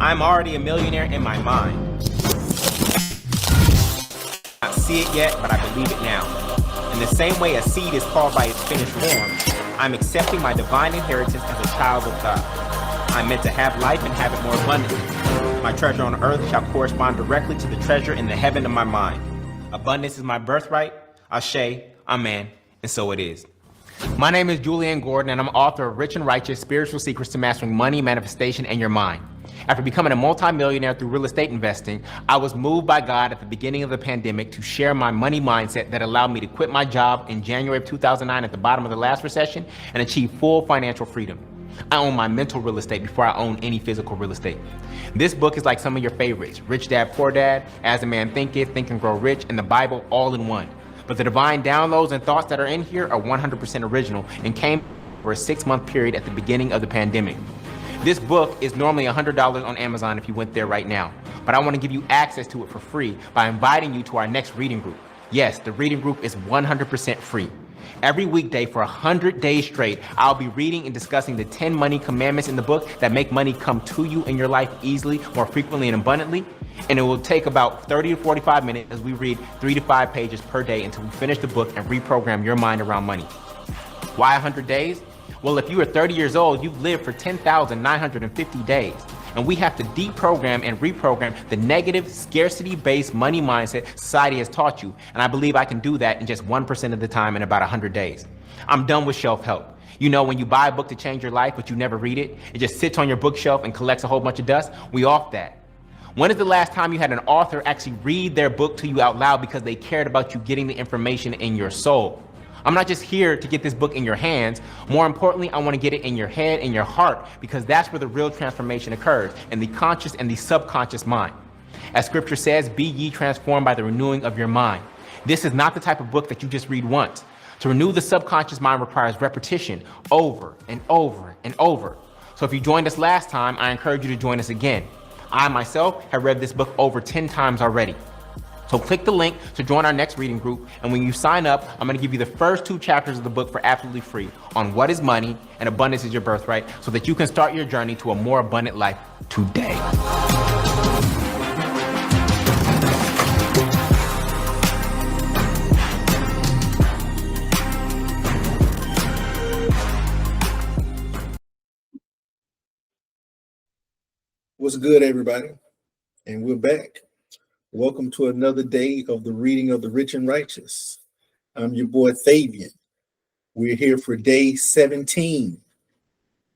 I'm already a millionaire in my mind. I don't see it yet, but I believe it now. In the same way a seed is called by its finished form, I'm accepting my divine inheritance as a child of God. I'm meant to have life and have it more abundantly. My treasure on earth shall correspond directly to the treasure in the heaven of my mind. Abundance is my birthright. Ashe, amen, and so it is. My name is Julian Gordon, and I'm author of Rich and Righteous: Spiritual Secrets to Mastering Money, Manifestation, and Your Mind. After becoming a multimillionaire through real estate investing, I was moved by God at the beginning of the pandemic to share my money mindset that allowed me to quit my job in January of 2009 at the bottom of the last recession and achieve full financial freedom. I own my mental real estate before I own any physical real estate. This book is like some of your favorites: Rich Dad, Poor Dad, As a Man Thinketh, Think and Grow Rich, and the Bible all in one. But the divine downloads and thoughts that are in here are 100% original and came for a 6-month period at the beginning of the pandemic. This book is normally $100 on Amazon if you went there right now, but I want to give you access to it for free by inviting you to our next reading group. Yes, the reading group is 100% free. Every weekday for 100 days straight, I'll be reading and discussing the 10 money commandments in the book that make money come to you in your life easily, more frequently, and abundantly. And it will take about 30 to 45 minutes as we read 3 to 5 pages per day until we finish the book and reprogram your mind around money. Why 100 days? Well, if you are 30 years old, you've lived for 10,950 days. And we have to deprogram and reprogram the negative, scarcity-based money mindset society has taught you. And I believe I can do that in just 1% of the time in about 100 days. I'm done with shelf help. You know, when you buy a book to change your life, but you never read it, it just sits on your bookshelf and collects a whole bunch of dust. We off that. When is the last time you had an author actually read their book to you out loud because they cared about you getting the information in your soul? I'm not just here to get this book in your hands. More importantly, I want to get it in your head and your heart, because that's where the real transformation occurs, in the conscious and the subconscious mind. As scripture says, be ye transformed by the renewing of your mind. This is not the type of book that you just read once. To renew the subconscious mind requires repetition over and over and over. So if you joined us last time, I encourage you to join us again. I myself have read this book over 10 times already. So click the link to join our next reading group, and when you sign up, I'm gonna give you the first 2 chapters of the book for absolutely free on what is money and abundance is your birthright, so that you can start your journey to a more abundant life today. What's good, everybody? And we're back. Welcome to another day of the reading of the Rich and Righteous. I'm your boy Fabian. We're here for day 17.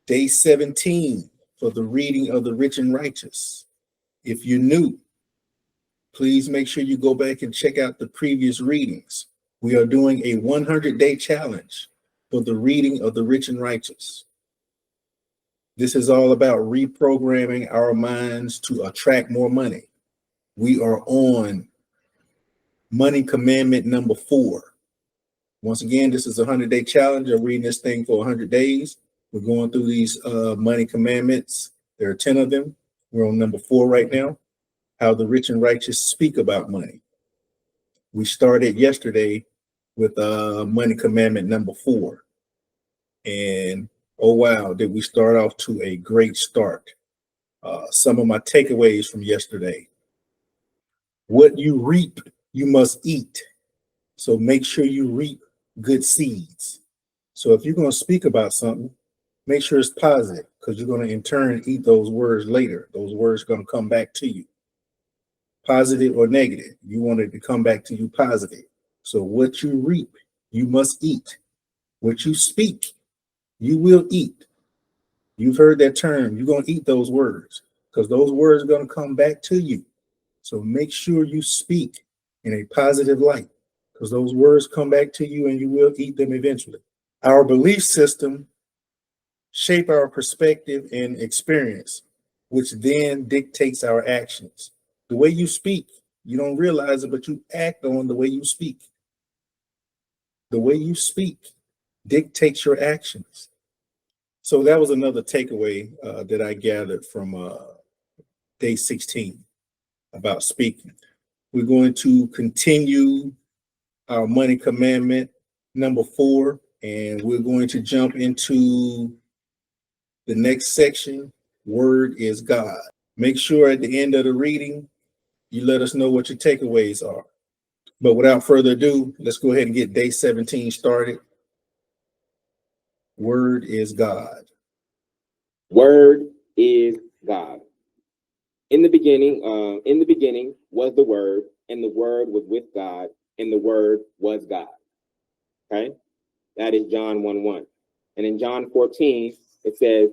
Day 17 for the reading of the Rich and Righteous. If you're new, please make sure you go back and check out the previous readings. We are doing a 100-day challenge for the reading of the Rich and Righteous. This is all about reprogramming our minds to attract more money. We are on money commandment number 4. Once again, this is a 100-day challenge. I'm reading this thing for 100 days. We're going through these money commandments. There are 10 of them. We're on number 4 right now. How the rich and righteous speak about money. We started yesterday with money commandment number 4. And oh, wow, did we start off to a great start. Some of my takeaways from yesterday. What you reap, you must eat. So make sure you reap good seeds. So if you're going to speak about something, make sure it's positive, because you're going to in turn eat those words later. Those words are going to come back to you. Positive or negative, you want it to come back to you positive. So what you reap, you must eat. What you speak, you will eat. You've heard that term. You're going to eat those words, because those words are going to come back to you. So make sure you speak in a positive light, because those words come back to you and you will eat them eventually. Our belief system shape our perspective and experience, which then dictates our actions. The way you speak, you don't realize it, but you act on the way you speak. The way you speak dictates your actions. So that was another takeaway that I gathered from day 16 about speaking. We're going to continue our money commandment number 4, and we're going to jump into the next section. Word is God. Make sure at the end of the reading, you let us know what your takeaways are. But without further ado, let's go ahead and get day 17 started. Word is God. Word is God. In the beginning was the Word, and the Word was with God, and the Word was God. Okay? That is John 1:1. And in John 14, it says,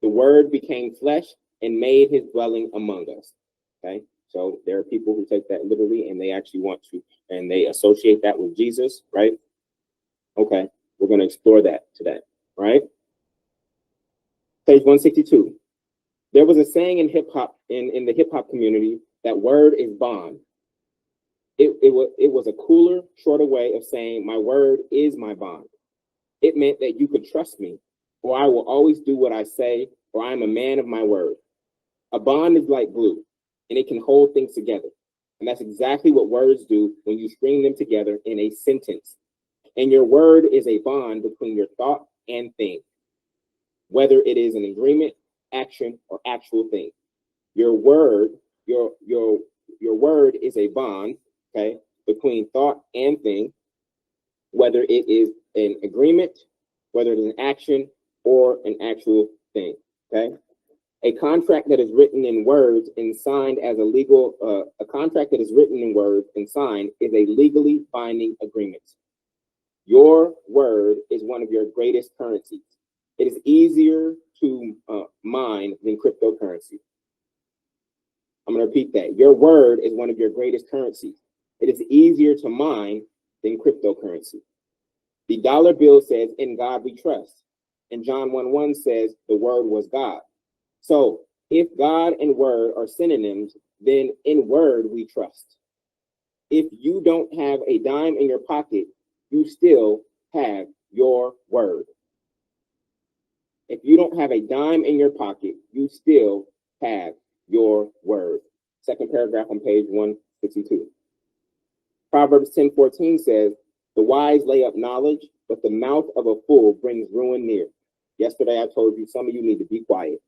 the Word became flesh and made his dwelling among us. Okay? So there are people who take that literally and they actually want to, and they associate that with Jesus, right? Okay, we're going to explore that today, right? Page 162. There was a saying in hip hop, in the hip hop community, that word is bond. It was a cooler, shorter way of saying my word is my bond. It meant that you could trust me, or I will always do what I say, or I'm a man of my word. A bond is like glue, and it can hold things together. And that's exactly what words do when you string them together in a sentence. And your word is a bond between your thought and thing, whether it is an agreement, action, or actual thing. Your word, your word is a bond, okay, between thought and thing, whether it is an agreement, whether it is an action, or an actual thing. Okay. A contract that is written in words and signed as a contract that is written in words and signed is a legally binding agreement. Your word is one of your greatest currencies. It is easier to mine than cryptocurrency. I'm going to repeat that. Your word is one of your greatest currencies. It is easier to mine than cryptocurrency. The dollar bill says, in God we trust. And John 1:1 says, the word was God. So if God and word are synonyms, then in word we trust. If you don't have a dime in your pocket, you still have your word. If you don't have a dime in your pocket, you still have your word. Second paragraph on page 162. Proverbs 10:14 says, the wise lay up knowledge, but the mouth of a fool brings ruin near. Yesterday I told you some of you need to be quiet,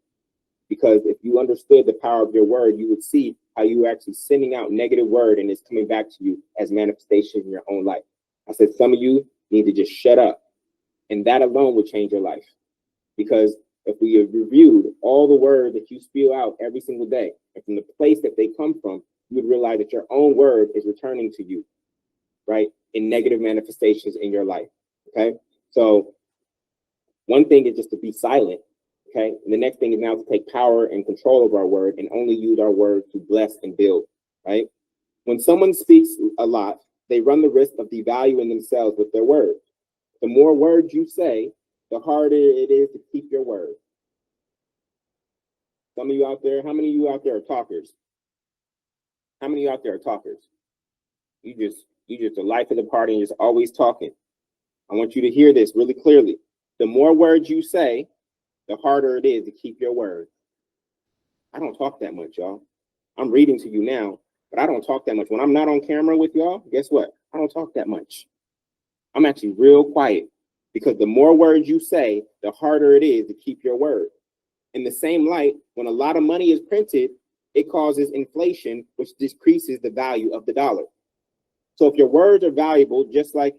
because if you understood the power of your word, you would see how you are actually sending out negative word and it's coming back to you as manifestation in your own life. I said some of you need to just shut up, and that alone would change your life. Because if we have reviewed all the words that you spew out every single day, and from the place that they come from, you would realize that your own word is returning to you, right, in negative manifestations in your life. Okay, so one thing is just to be silent. Okay, and the next thing is now to take power and control of our word and only use our word to bless and build. Right, when someone speaks a lot, they run the risk of devaluing themselves with their words. The more words you say, the harder it is to keep your word. Some of you out there, how many of you out there are talkers? How many of you out there are talkers? You just the life of the party and just always talking. I want you to hear this really clearly. The more words you say, the harder it is to keep your word. I don't talk that much, y'all. I'm reading to you now, but I don't talk that much. When I'm not on camera with y'all, guess what? I don't talk that much. I'm actually real quiet, because the more words you say, the harder it is to keep your word. In the same light, when a lot of money is printed, it causes inflation, which decreases the value of the dollar. So if your words are valuable, just like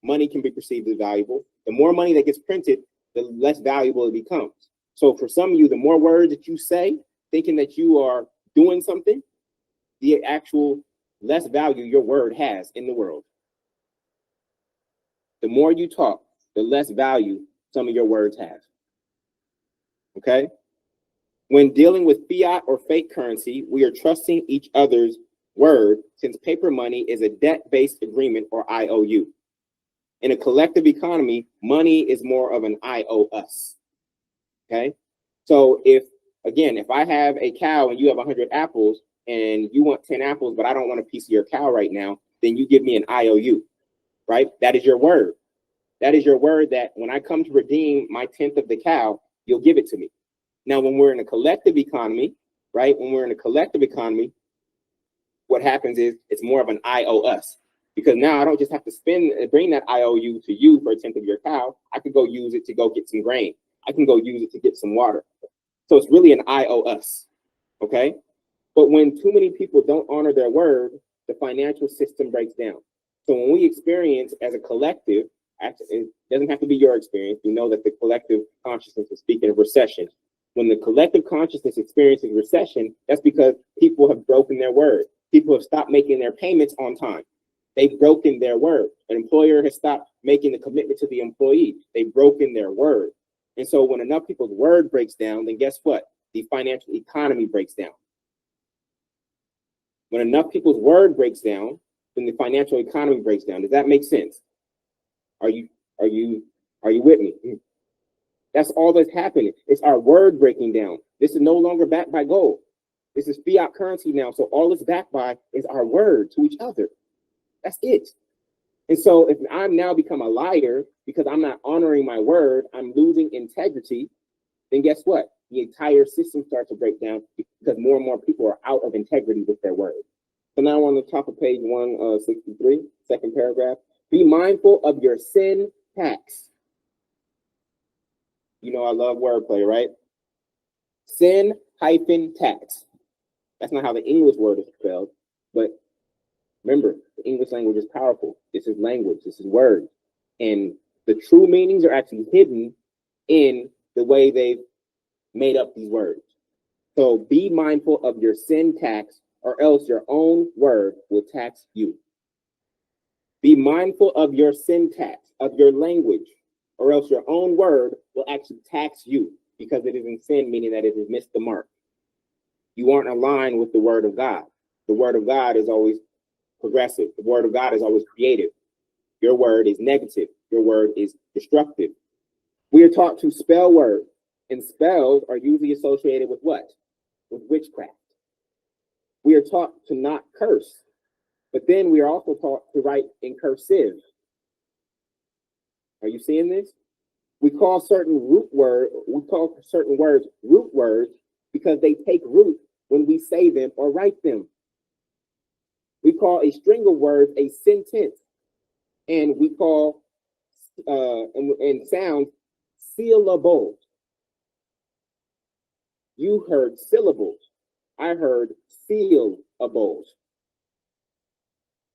money can be perceived as valuable, the more money that gets printed, the less valuable it becomes. So for some of you, the more words that you say, thinking that you are doing something, the actual less value your word has in the world. The more you talk, the less value some of your words have. Okay? When dealing with fiat or fake currency, we are trusting each other's word, since paper money is a debt-based agreement, or IOU. In a collective economy, money is more of an I owe us. Okay? So if I have a cow and you have 100 apples and you want 10 apples, but I don't want a piece of your cow right now, then you give me an IOU, right? That is your word. That is your word that when I come to redeem my 10th of the cow, you'll give it to me. Now, when we're in a collective economy, right? When we're in a collective economy, what happens is it's more of an I owe us, because now I don't just have to bring that IOU to you for a 10th of your cow. I could go use it to go get some grain. I can go use it to get some water. So it's really an I owe us. Okay. But when too many people don't honor their word, the financial system breaks down. So when we experience as a collective, actually, it doesn't have to be your experience. We know that the collective consciousness is speaking of recession. When the collective consciousness experiences recession, that's because people have broken their word. People have stopped making their payments on time. They've broken their word. An employer has stopped making the commitment to the employee. They've broken their word. And so when enough people's word breaks down, then guess what? The financial economy breaks down. When enough people's word breaks down, then the financial economy breaks down. Does that make sense? Are you with me? That's all that's happening. It's our word breaking down. This is no longer backed by gold. This is fiat currency now. So all it's backed by is our word to each other. That's it. And so if I'm now become a liar because I'm not honoring my word, I'm losing integrity, then guess what? The entire system starts to break down because more and more people are out of integrity with their word. So now on the top of page 163, second paragraph, be mindful of your sin tax. You know I love wordplay, right? Sin hyphen tax. That's not how the English word is spelled, but remember, the English language is powerful. This is language, this is words. And the true meanings are actually hidden in the way they've made up these words. So be mindful of your sin tax, or else your own word will tax you. Be mindful of your syntax, of your language, or else your own word will actually tax you because it is in sin, meaning that it has missed the mark. You aren't aligned with the word of God. The word of God is always progressive. The word of God is always creative. Your word is negative. Your word is destructive. We are taught to spell words, and spells are usually associated with what? With witchcraft. We are taught to not curse, but then we are also taught to write in cursive. Are you seeing this? We call certain words root words because they take root when we say them or write them. We call a string of words a sentence, and we call and sounds syllables. You heard syllables. I heard syllables.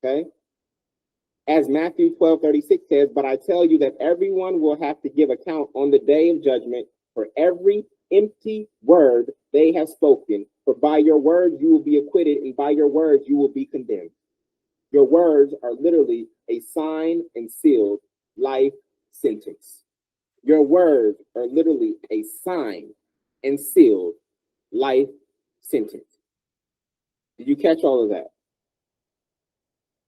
Okay? As Matthew 12:36 says, but I tell you that everyone will have to give account on the day of judgment for every empty word they have spoken. For by your words you will be acquitted, and by your words you will be condemned. Your words are literally a signed and sealed life sentence. Your words are literally a signed and sealed life sentence. Did you catch all of that?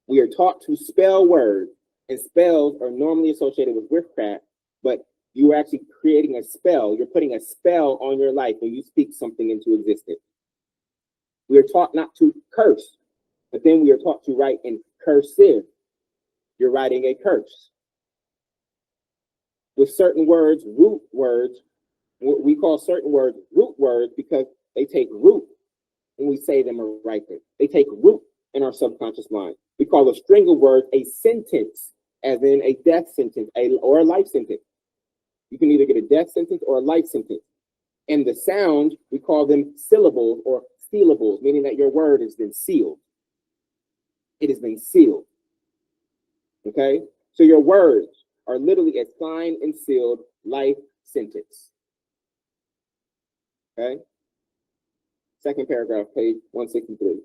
We are taught to spell words, and spells are normally associated with witchcraft, but you are actually creating a spell. You're putting a spell on your life when you speak something into existence. We are taught not to curse, but then we are taught to write in cursive. You're writing a curse. With certain words, root words, we call certain words root words because they take root when we say them or write them. They take root in our subconscious mind. We call a string of words a sentence, as in a death sentence or a life sentence. You can either get a death sentence or a life sentence. And the sound, we call them syllables or sealables, meaning that your word has been sealed. It has been sealed. Okay? So your words are literally a signed and sealed life sentence. Okay? Second paragraph, page 163.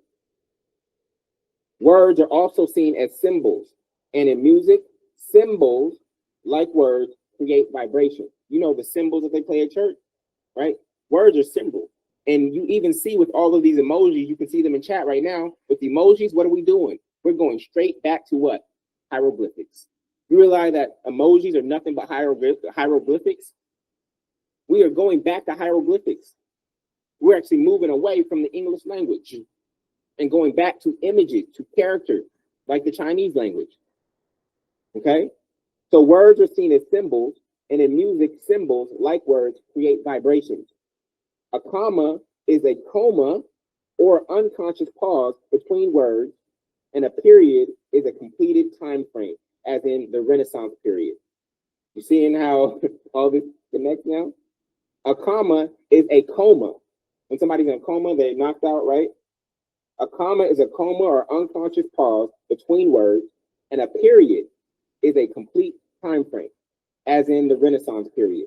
Words are also seen as symbols. And in music, symbols, like words, create vibration. You know the symbols that they play at church, right? Words are symbols. And you even see with all of these emojis, you can see them in chat right now. With emojis, what are we doing? We're going straight back to what? Hieroglyphics. You realize that emojis are nothing but hieroglyphics? We are going back to hieroglyphics. We're actually moving away from the English language and going back to images, to characters, like the Chinese language. Okay? So words are seen as symbols, and in music, symbols, like words, create vibrations. A comma is a coma or unconscious pause between words, and a period is a completed time frame, as in the Renaissance period. You seeing how all this connects now? A comma is a coma, When somebody's in a coma, they're knocked out, right? A comma is a coma or unconscious pause between words, and a period is a complete time frame, as in the Renaissance period.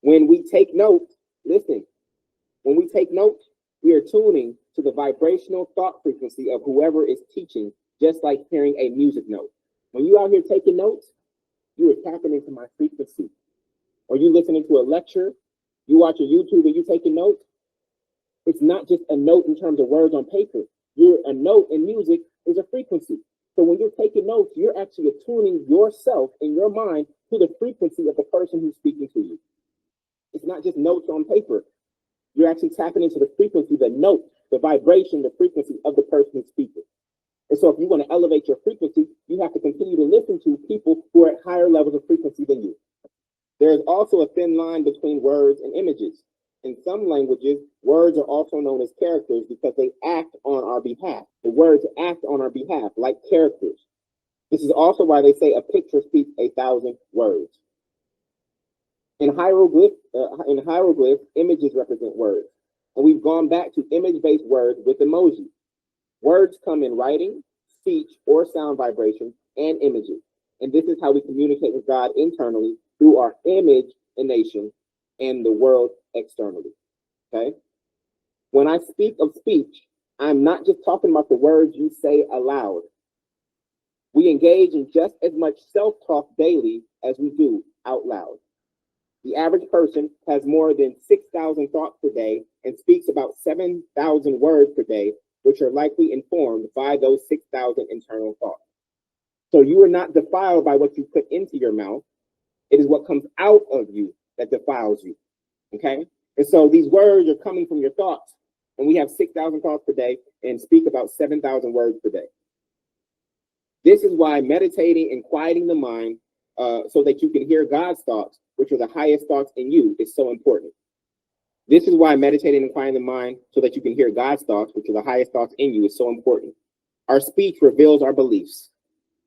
When we take notes, listen, when we take notes, we are tuning to the vibrational thought frequency of whoever is teaching, just like hearing a music note. When you out here taking notes, you are tapping into my frequency. Or you listening to a lecture, you watch a YouTube and you taking notes. It's not just a note in terms of words on paper. A note in music is a frequency. So when you're taking notes, you're actually attuning yourself in your mind to the frequency of the person who's speaking to you. It's not just notes on paper. You're actually tapping into the frequency, the note, the vibration, the frequency of the person who's speaking. And so if you want to elevate your frequency, you have to continue to listen to people who are at higher levels of frequency than you. There is also a thin line between words and images. In some languages, words are also known as characters because they act on our behalf. The words act on our behalf like characters. This is also why they say a picture speaks 1,000 words. In hieroglyphs, images represent words. And we've gone back to image-based words with emoji. Words come in writing, speech, or sound vibration, and images. And this is how we communicate with God internally through our imagination and the world externally. Okay? When I speak of speech, I'm not just talking about the words you say aloud. We engage in just as much self-talk daily as we do out loud. The average person has more than 6,000 thoughts per day and speaks about 7,000 words per day, which are likely informed by those 6,000 internal thoughts. So you are not defiled by what you put into your mouth. It is what comes out of you that defiles you. Okay? And so these words are coming from your thoughts. And we have 6,000 thoughts per day and speak about 7,000 words per day. This is why meditating and quieting the mind so that you can hear God's thoughts, which are the highest thoughts in you, is so important. This is why meditating and quieting the mind so that you can hear God's thoughts, which are the highest thoughts in you, is so important. Our speech reveals our beliefs.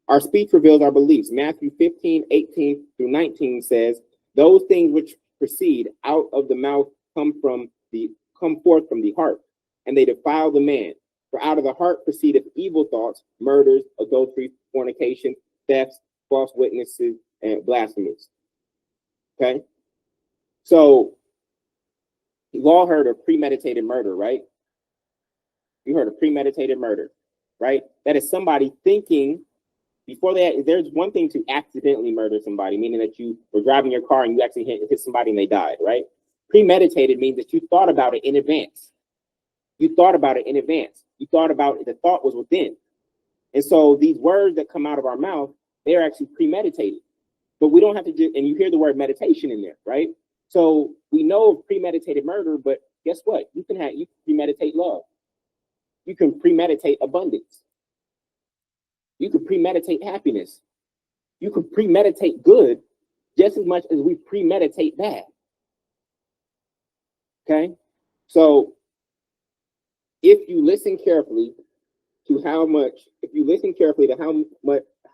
Our speech reveals our beliefs. Matthew 15:18-19 says, those things which proceed out of the mouth come forth from the heart, and they defile the man. For out of the heart proceedeth evil thoughts, murders, adultery, fornication, thefts, false witnesses, and blasphemies. Okay? So, you've all heard of premeditated murder, right? You heard of premeditated murder, right? That is somebody thinking before there's one thing to accidentally murder somebody, meaning that you were driving your car and you actually hit somebody and they died, right? Premeditated means that you thought about it in advance. You thought about it in advance. You thought about it, the thought was within. And so these words that come out of our mouth, they're actually premeditated. But we don't have to do, and you hear the word meditation in there, right? So we know of premeditated murder, but guess what? You can premeditate love. You can premeditate abundance. You can premeditate happiness. You can premeditate good just as much as we premeditate bad. Okay? So if you listen carefully to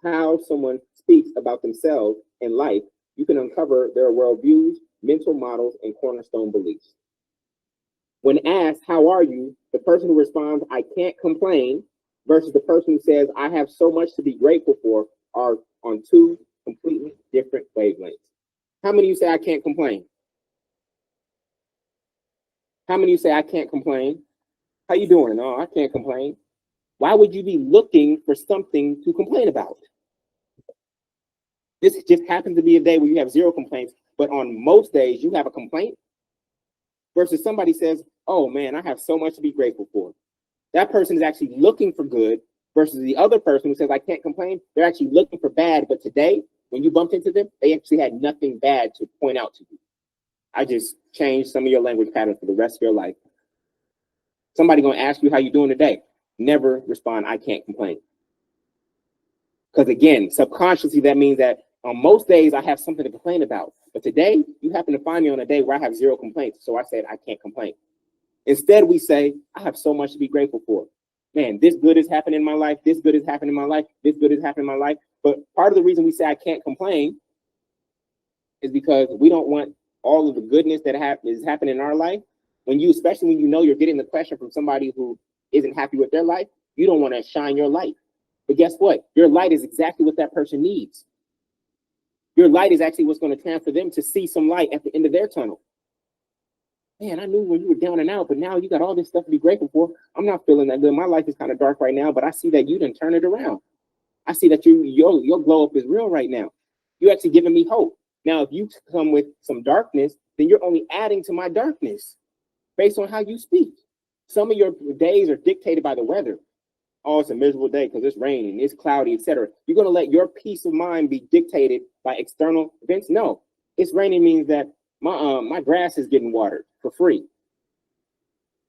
how someone speaks about themselves in life, you can uncover their worldviews, mental models, and cornerstone beliefs. When asked, how are you? The person who responds, I can't complain, versus the person who says, I have so much to be grateful for, are on two completely different wavelengths. How many of you say, I can't complain? How many of you say, I can't complain? How you doing? Oh, I can't complain. Why would you be looking for something to complain about? This just happens to be a day where you have zero complaints, but on most days you have a complaint, versus somebody says, oh man, I have so much to be grateful for. That person is actually looking for good, versus the other person who says, I can't complain. They're actually looking for bad. But today, when you bumped into them, they actually had nothing bad to point out to you. I just changed some of your language patterns for the rest of your life. Somebody going to ask you how you doing today. Never respond, I can't complain. Because again, subconsciously, that means that on most days I have something to complain about. But today, you happen to find me on a day where I have zero complaints. So I said, I can't complain. Instead, we say, I have so much to be grateful for. Man, this good is happening in my life. This good is happening in my life. This good is happening in my life. But part of the reason we say I can't complain is because we don't want all of the goodness that is happening in our life Especially when you know you're getting the question from somebody who isn't happy with their life, you don't want to shine your light. But guess what? Your light is exactly what that person needs. Your light is actually what's going to transfer them to see some light at the end of their tunnel. Man, I knew when you were down and out, but now you got all this stuff to be grateful for. I'm not feeling that good. My life is kind of dark right now, but I see that you didn't turn it around. I see that your glow up is real right now. You're actually giving me hope. Now, if you come with some darkness, then you're only adding to my darkness based on how you speak. Some of your days are dictated by the weather. Oh, it's a miserable day because it's raining, it's cloudy, etc. You're going to let your peace of mind be dictated by external events? No. It's raining means that my grass is getting watered for free.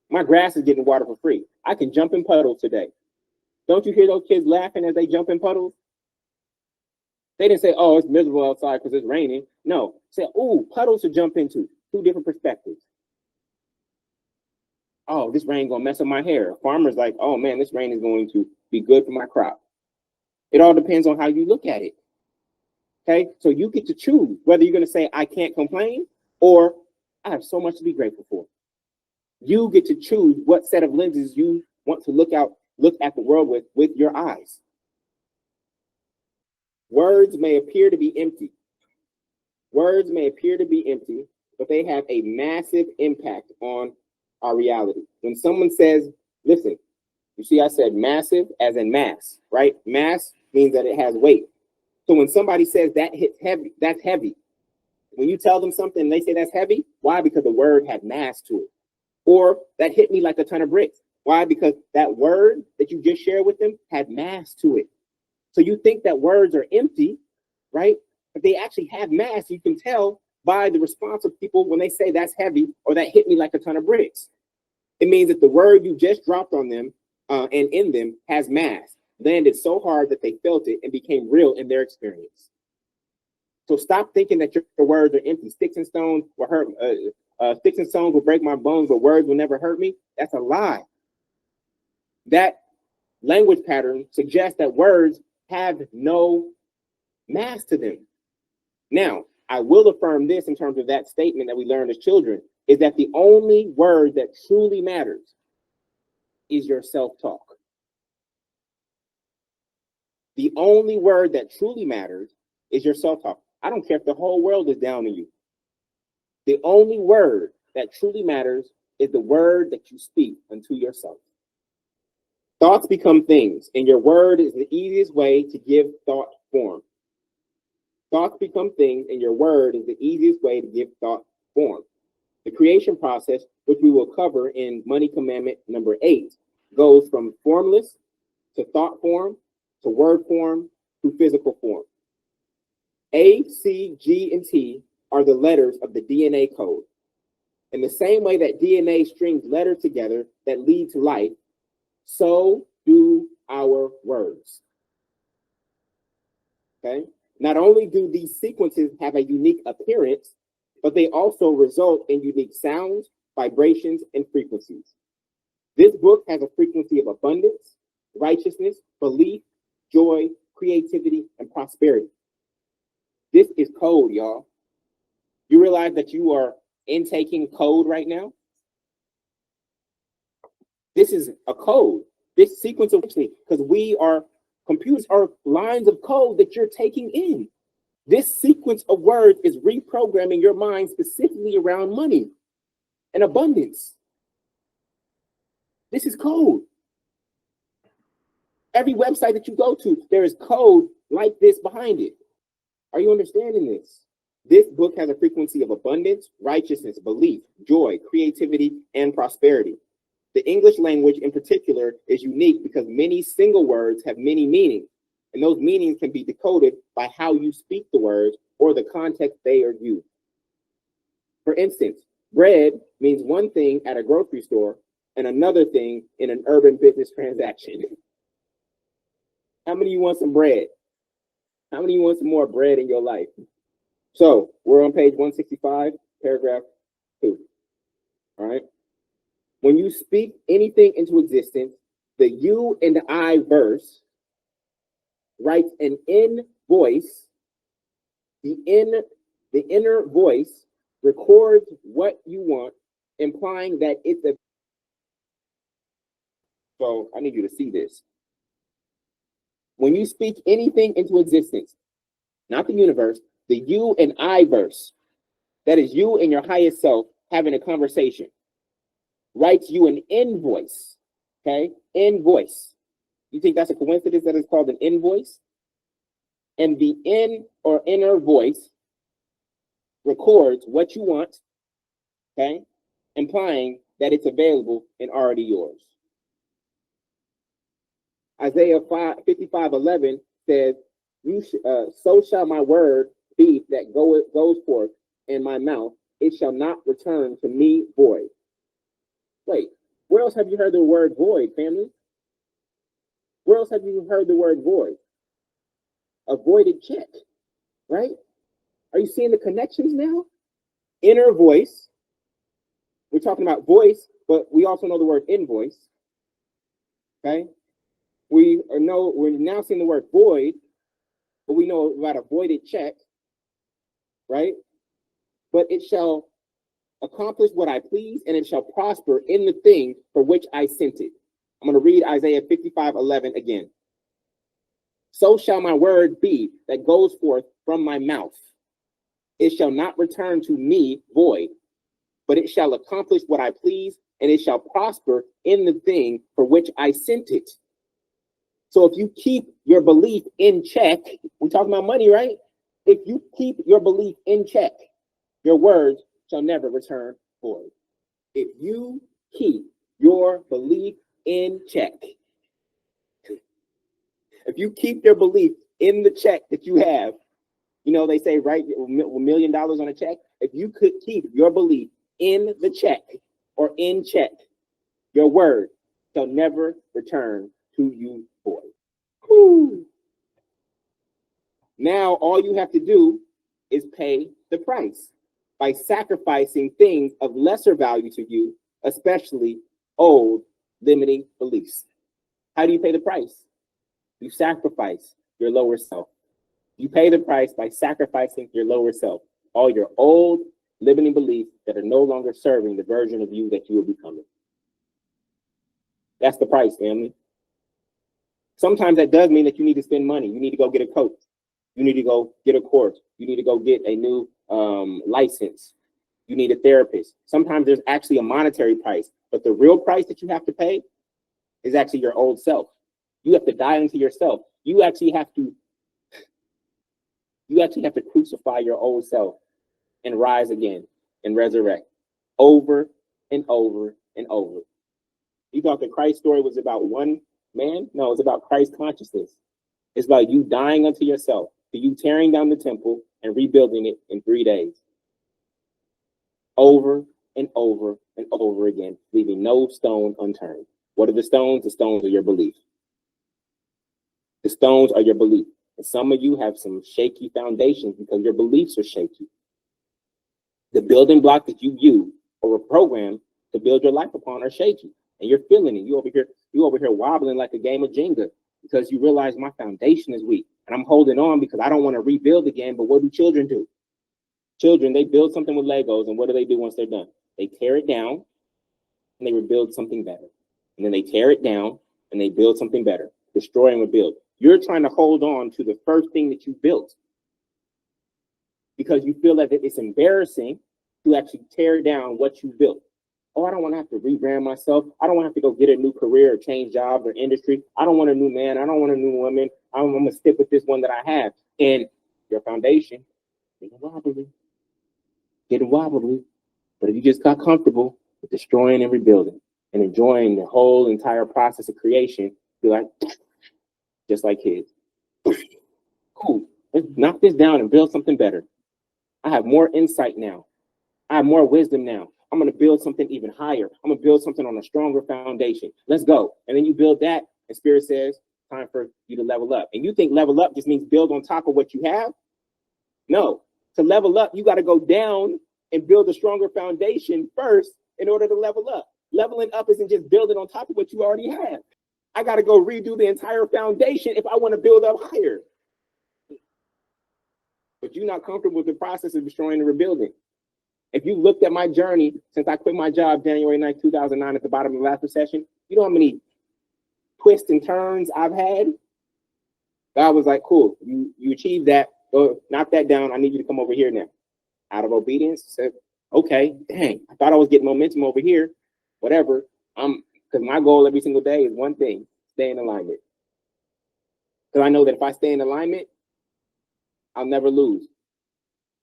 My grass is getting watered for free. I can jump in puddles today. Don't you hear those kids laughing as they jump in puddles? They didn't say, oh, it's miserable outside because it's raining. No. Say, oh, puddles to jump into. Two different perspectives. Oh, this rain gonna mess up my hair. Farmer's like, oh man, this rain is going to be good for my crop. It all depends on how you look at it. Okay, so you get to choose whether you're gonna say I can't complain or I have so much to be grateful for. You get to choose what set of lenses you want to look at the world with your eyes. Words may appear to be empty. Words may appear to be empty, but they have a massive impact on our reality. When someone says, listen, you see, I said massive as in mass, right? Mass means that it has weight. So when somebody says that hits heavy, that's heavy. When you tell them something and they say that's heavy, why? Because the word had mass to it. Or that hit me like a ton of bricks. Why? Because that word that you just shared with them had mass to it. So you think that words are empty, right? But they actually have mass. You can tell by the response of people when they say that's heavy or that hit me like a ton of bricks. It means that the word you just dropped on them and in them has mass, landed so hard that they felt it and became real in their experience. So stop thinking that your words are empty. Sticks and stones will hurt. Sticks and stones will break my bones, but words will never hurt me. That's a lie. That language pattern suggests that words have no mass to them. Now, I will affirm this in terms of that statement that we learned as children, is that the only word that truly matters is your self-talk. The only word that truly matters is your self-talk. I don't care if the whole world is down on you. The only word that truly matters is the word that you speak unto yourself. Thoughts become things, and your word is the easiest way to give thought form. Thoughts become things, and your word is the easiest way to give thought form. The creation process, which we will cover in Money Commandment number 8, goes from formless to thought form to word form to physical form. A, C, G, and T are the letters of the DNA code. In the same way that DNA strings letters together that lead to life, so do our words. Okay? Not only do these sequences have a unique appearance, but they also result in unique sounds, vibrations, and frequencies. This book has a frequency of abundance, righteousness, belief, joy, creativity, and prosperity. This is code, y'all. You realize that you are intaking code right now? This is a code. This sequence of because computers are lines of code that you're taking in. This sequence of words is reprogramming your mind specifically around money and abundance. This is code. Every website that you go to, there is code like this behind it. Are you understanding this? This book has a frequency of abundance, righteousness, belief, joy, creativity, and prosperity. The English language in particular is unique because many single words have many meanings, and those meanings can be decoded by how you speak the words or the context they are used. For instance, bread means one thing at a grocery store and another thing in an urban business transaction. How many of you want some bread? How many of you want some more bread in your life? So we're on page 165, paragraph 2. All right. When you speak anything into existence, the you and the I verse writes an in voice. The inner voice records what you want implying that it's a. So I need you to see this. When you speak anything into existence, not the universe, the you and I verse, that is you and your highest self having a conversation, writes you an invoice. Okay? Invoice. You think that's a coincidence that it's called an invoice? And the in or inner voice records what you want, okay? Implying that it's available and already yours. Isaiah 55:11 says, so shall my word be that goes forth in my mouth. It shall not return to me void. Wait, where else have you heard the word void, family? Where else have you heard the word void? A voided check, right? Are you seeing the connections now? Inner voice. We're talking about voice, but we also know the word invoice. Okay? We're now seeing the word void, but we know about a voided check, right? But it shall accomplish what I please, and it shall prosper in the thing for which I sent it. I'm going to read Isaiah 55:11 again. So shall my word be that goes forth from my mouth. It shall not return to me void, but it shall accomplish what I please, and it shall prosper in the thing for which I sent it. So if you keep your belief in check, we're talking about money, right? If you keep your belief in check, your words shall never return void. If you keep your belief in check, if you keep your belief in the check that you have, you know, they say, right, $1 million on a check. If you could keep your belief in the check or in check, your word shall never return to you void. Whew. Now, all you have to do is pay the price by sacrificing things of lesser value to you, especially old limiting beliefs. How do you pay the price? You sacrifice your lower self. You pay the price by sacrificing your lower self, all your old limiting beliefs that are no longer serving the version of you that you are becoming. That's the price, family. Sometimes that does mean that you need to spend money. You need to go get a coach. You need to go get a course. You need to go get a new license. You need a therapist. Sometimes there's actually a monetary price, but the real price that you have to pay is actually your old self. You have to die into yourself. You actually have to crucify your old self and rise again and resurrect over and over and over. You thought the Christ story was about one man? No, it's about Christ consciousness. It's about you dying unto yourself, to you tearing down the temple and rebuilding it in 3 days. Over and over and over again, leaving no stone unturned. What are the stones? The stones are your belief. The stones are your belief. And some of you have some shaky foundations because your beliefs are shaky. The building block that you use or a program to build your life upon are shaky. And you're feeling it. You over here wobbling like a game of Jenga because you realize my foundation is weak. And I'm holding on because I don't want to rebuild again. But what do children do? Children, they build something with Legos, and what do they do once they're done? They tear it down and they rebuild something better. And then they tear it down and they build something better. Destroy and rebuild. You're trying to hold on to the first thing that you built because you feel that it's embarrassing to actually tear down what you built. Oh, I don't want to have to rebrand myself. I don't want to have to go get a new career or change jobs or industry. I don't want a new man. I don't want a new woman. I'm going to stick with this one that I have. And your foundation, getting wobbly. But if you just got comfortable with destroying and rebuilding and enjoying the whole entire process of creation, you're like, just like kids. Cool. Let's knock this down and build something better. I have more insight now. I have more wisdom now. I'm going to build something even higher. I'm going to build something on a stronger foundation. Let's go. And then you build that, and Spirit says, time for you to level up. And you think level up just means build on top of what you have? No. To level up, you got to go down and build a stronger foundation first in order to level up. Leveling up isn't just building on top of what you already have. I got to go redo the entire foundation if I want to build up higher. But you're not comfortable with the process of destroying and rebuilding. If you looked at my journey since I quit my job January 9th, 2009 at the bottom of the last recession, you know how many twists and turns I've had? God was like, cool, you achieved that. Go knock that down. I need you to come over here now. Out of obedience, said, okay, dang, I thought I was getting momentum over here. Whatever. Because my goal every single day is one thing: stay in alignment. Because I know that if I stay in alignment, I'll never lose.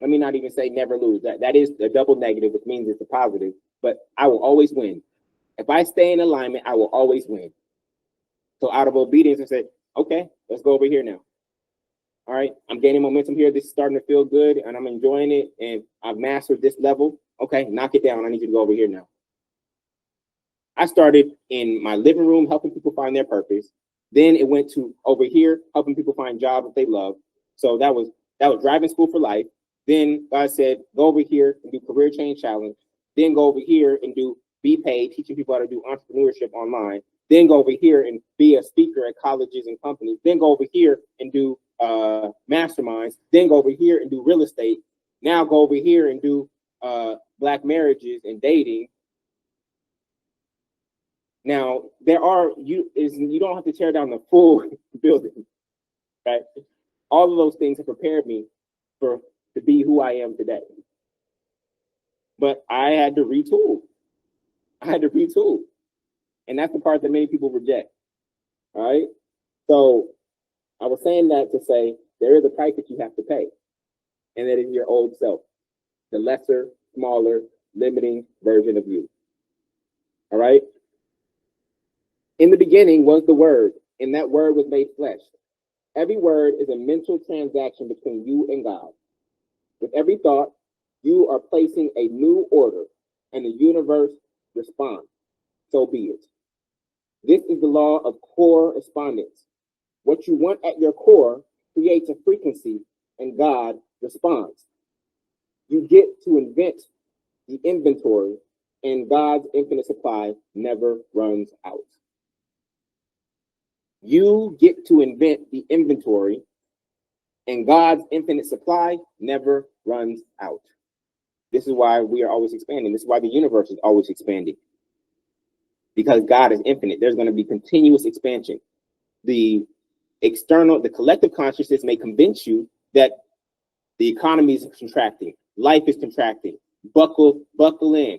Let me not even say never lose. That is a double negative, which means it's a positive, but I will always win. If I stay in alignment, I will always win. So out of obedience, I said, okay, let's go over here now. All right, I'm gaining momentum here. This is starting to feel good and I'm enjoying it. And I've mastered this level. Okay, knock it down. I need you to go over here now. I started in my living room, helping people find their purpose. Then it went to over here, helping people find jobs that they love. So that was driving school for life. Then God said, go over here and do career change challenge. Then go over here and do be paid, teaching people how to do entrepreneurship online. Then go over here and be a speaker at colleges and companies. Then go over here and do masterminds. Then go over here and do real estate. Now go over here and do Black marriages and dating. Now you don't have to tear down the full building, right? All of those things have prepared me to be who I am today. But I had to retool. And that's the part that many people reject. All right. So I was saying that to say there is a price that you have to pay. And that is your old self, the lesser, smaller, limiting version of you. All right. In the beginning was the Word, and that Word was made flesh. Every word is a mental transaction between you and God. With every thought, you are placing a new order, and the universe responds. So be it. This is the law of correspondence. What you want at your core creates a frequency, and God responds. You get to invent the inventory, and God's infinite supply never runs out. You get to invent the inventory, and God's infinite supply never runs out. This is why we are always expanding. This is why the universe is always expanding. Because God is infinite. There's going to be continuous expansion. The collective consciousness may convince you that the economy is contracting, life is contracting. Buckle in,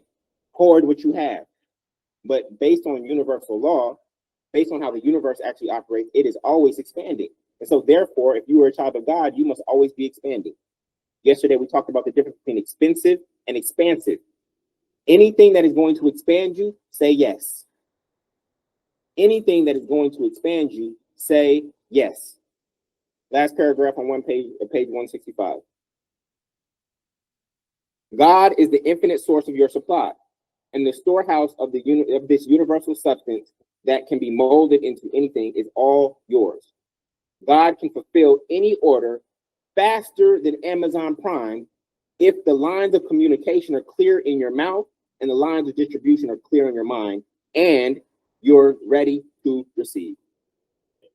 hoard what you have. But based on universal law, based on how the universe actually operates, it is always expanding. And so therefore, if you are a child of God, you must always be expanding. Yesterday, we talked about the difference between expensive and expansive. Anything that is going to expand you, say yes. Anything that is going to expand you, say yes. Last paragraph on page 165. God is the infinite source of your supply and the storehouse of this universal substance that can be molded into anything is all yours. God can fulfill any order faster than Amazon Prime if the lines of communication are clear in your mouth and the lines of distribution are clear in your mind and you're ready to receive.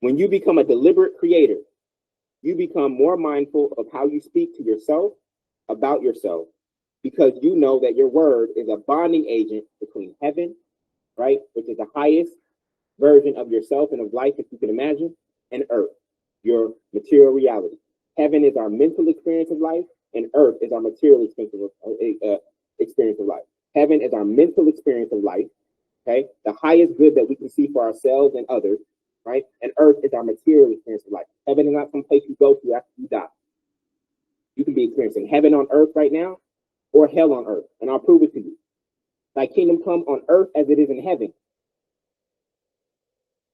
When you become a deliberate creator, you become more mindful of how you speak to yourself about yourself because you know that your word is a bonding agent between heaven, right, which is the highest version of yourself and of life, if you can imagine, and earth, your material reality. Heaven is our mental experience of life, and earth is our material experience of life. Heaven is our mental experience of life, okay? The highest good that we can see for ourselves and others, right? And earth is our material experience of life. Heaven is not some place you go to after you die. You can be experiencing heaven on earth right now, or hell on earth, and I'll prove it to you. Thy kingdom come on earth as it is in heaven.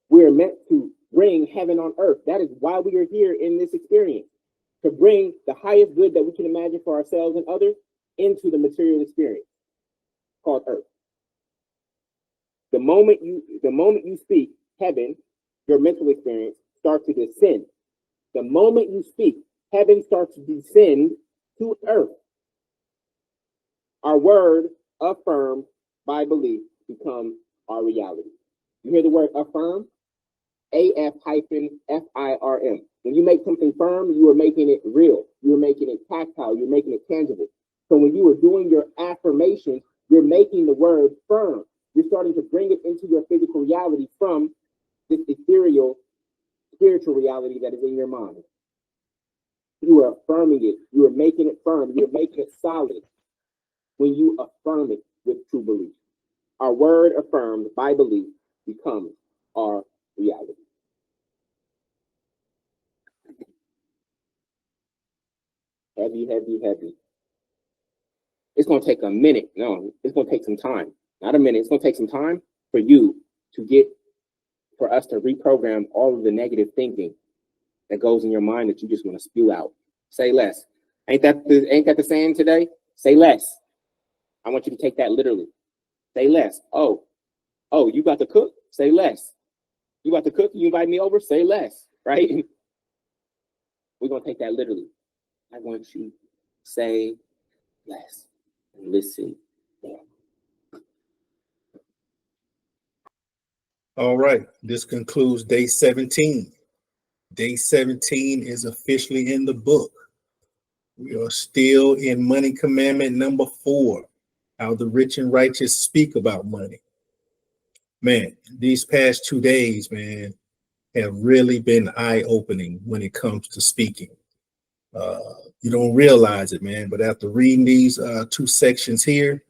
We are meant to bring heaven on earth. That is why we are here in this experience, to bring the highest good that we can imagine for ourselves and others into the material experience called earth. The moment you speak heaven, your mental experience starts to descend. The moment you speak, heaven starts to descend to earth. Our word affirmed by belief becomes our reality. You hear the word affirm? AF-FIRM. When you make something firm, you are making it real. You are making it tactile. You're making it tangible. So when you are doing your affirmations, you're making the word firm. You're starting to bring it into your physical reality from this ethereal spiritual reality that is in your mind. You are affirming it. You are making it firm. You're making it solid when you affirm it with true belief. Our word affirmed by belief becomes our reality. Heavy, heavy, heavy. It's going to take a minute. No, it's going to take some time. Not a minute. It's going to take some time for you to get, for us to reprogram all of the negative thinking that goes in your mind that you just want to spew out. Say less. Ain't that the saying today? Say less. I want you to take that literally. Say less. Oh, you about to cook? Say less. You about to cook? You invite me over? Say less. Right? We're going to take that literally. I want you to say less and listen more. All right, this concludes day 17. Day 17 is officially in the book. We are still in money commandment number 4, how the rich and righteous speak about money. Man, these past 2 days, man, have really been eye-opening when it comes to speaking. You don't realize it, man, but after reading these 2 sections here,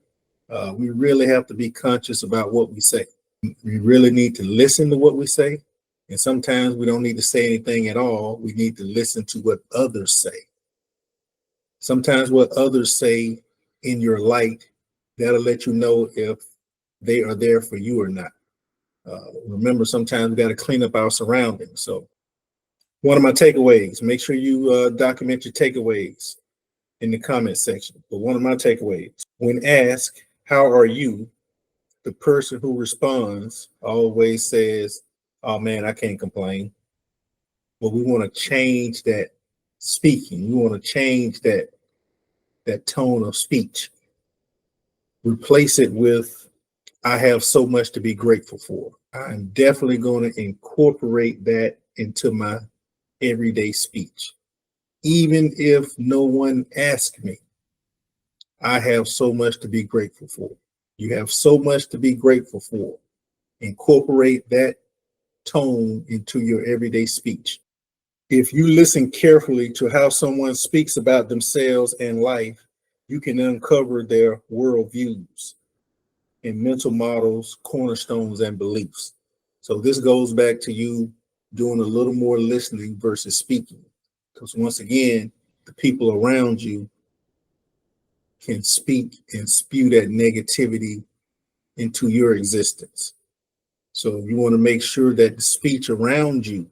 we really have to be conscious about what we say. We really need to listen to what we say. And sometimes we don't need to say anything at all. We need to listen to what others say. Sometimes what others say in your light, that'll let you know if they are there for you or not. Remember, sometimes we got to clean up our surroundings. So one of my takeaways, make sure you document your takeaways in the comment section. But one of my takeaways, when asked, how are you? The person who responds always says, oh man, I can't complain. But we want to change that speaking. We want to change that tone of speech. Replace it with, I have so much to be grateful for. I'm definitely going to incorporate that into my everyday speech. Even if no one asks me, I have so much to be grateful for. You have so much to be grateful for. Incorporate that tone into your everyday speech. If you listen carefully to how someone speaks about themselves and life, you can uncover their worldviews and mental models, cornerstones, and beliefs. So this goes back to you doing a little more listening versus speaking. Because once again, the people around you can speak and spew that negativity into your existence. So you want to make sure that the speech around you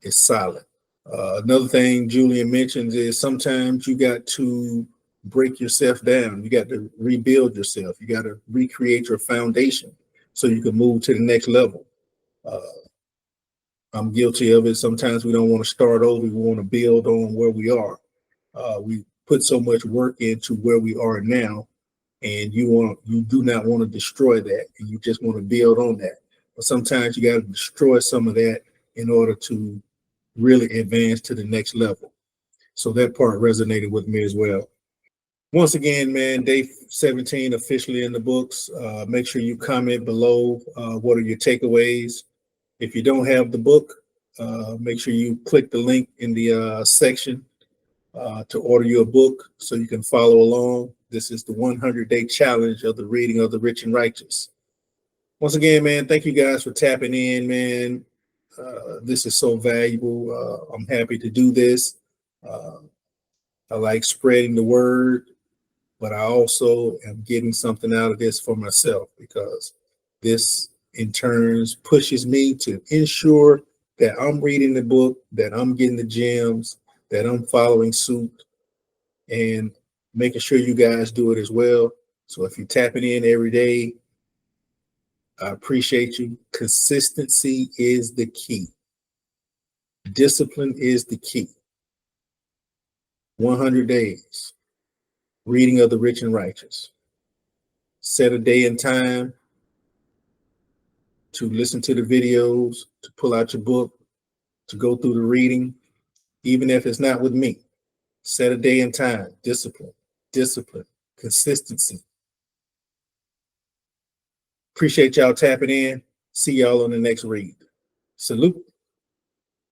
is solid. Another thing Julian mentions is sometimes you got to break yourself down. You got to rebuild yourself. You got to recreate your foundation so you can move to the next level. I'm guilty of it. Sometimes we don't want to start over. We want to build on where we are. We put so much work into where we are now, and you do not want to destroy that, and you just want to build on that. But sometimes you got to destroy some of that in order to really advance to the next level. So that part resonated with me as well. Once again, man, day 17 officially in the books. Make sure you comment below what are your takeaways. If you don't have the book, make sure you click the link in the section to order you a book so you can follow along. This is the 100-day challenge of the reading of the rich and righteous. Once again, man, thank you guys for tapping in, man. This is so valuable. I'm happy to do this. I like spreading the word, but I also am getting something out of this for myself because this in turns pushes me to ensure that I'm reading the book, that I'm getting the gems, that I'm following suit and making sure you guys do it as well. So if you're tapping in every day, I appreciate you. Consistency is the key. Discipline is the key. 100 days, reading of the rich and righteous. Set a day and time to listen to the videos, to pull out your book, to go through the reading, even if it's not with me. Set a day and time, discipline. discipline, consistency. Appreciate y'all tapping in. See y'all on the next read. Salute.